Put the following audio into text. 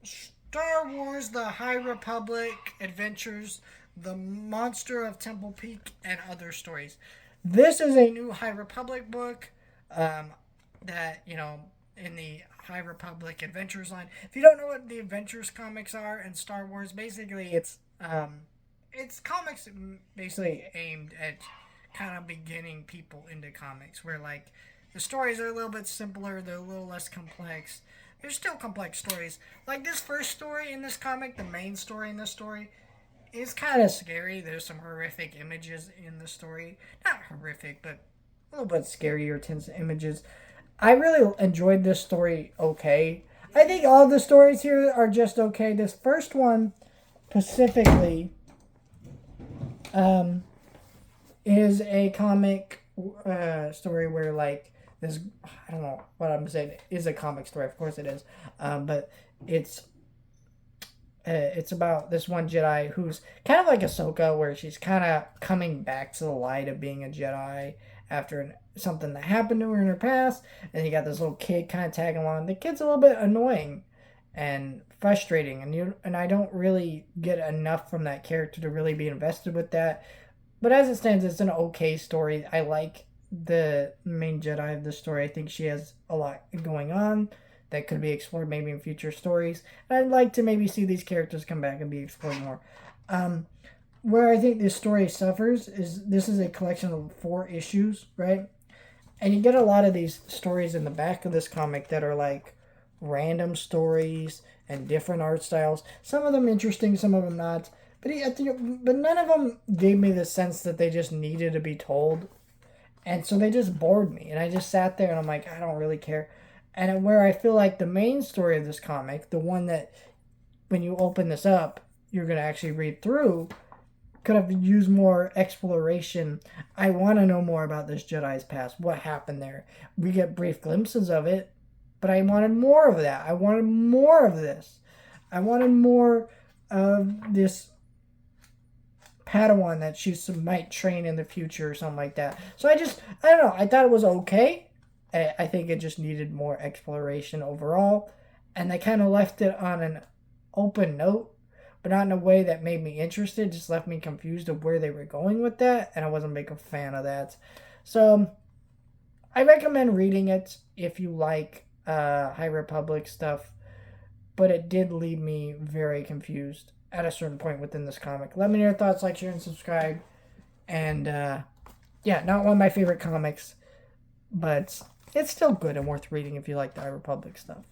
Star Wars: The High Republic Adventures, The Monster of Temple Peak, and Other Stories. This is a new High Republic book um, that, in the High Republic Adventures line. If you don't know what the Adventures comics are in Star Wars, basically it's comics basically aimed at kind of beginning people into comics, where like the stories are a little bit simpler, they're a little less complex. There's still complex stories. Like this first story in this comic, the main story in this story, is kind of scary. There's some horrific images in the story. Not horrific, but a little bit scary or tense images. I really enjoyed this story okay. I think all the stories here are just okay. This first one specifically um, is a comic story where like this, I don't know what I'm saying, is a comic story. Of course it is, but it's it's about this one Jedi who's kind of like Ahsoka, where she's kind of coming back to the light of being a Jedi after something that happened to her in her past. And you got this little kid kind of tagging along. The kid's a little bit annoying and frustrating, and I don't really get enough from that character to really be invested with that. But as it stands, it's an okay story. I like the main Jedi of the story. I think she has a lot going on that could be explored maybe in future stories. And I'd like to maybe see these characters come back and be explored more. Um, where I think this story suffers is this is a collection of 4 issues, right? And you get a lot of these stories in the back of this comic that are like random stories and different art styles. Some of them interesting, some of them not. But none of them gave me the sense that they just needed to be told, and so they just bored me. And I just sat there and I'm like, I don't really care. And where I feel like the main story of this comic, the one that when you open this up, you're going to actually read through, could have used more exploration. I want to know more about this Jedi's past. What happened there? We get brief glimpses of it, but I wanted more of that. I wanted more of this. I wanted more of this Padawan that she might train in the future or something like that. So I don't know. I thought it was okay. I think it just needed more exploration overall. And they kind of left it on an open note, but not in a way that made me interested. Just left me confused of where they were going with that. And I wasn't a big fan of that. So I recommend reading it if you like High Republic stuff, but it did leave me very confused at a certain point within this comic. Let me know your thoughts, like, share, and subscribe. And yeah, not one of my favorite comics, but it's still good and worth reading if you like the High Republic stuff.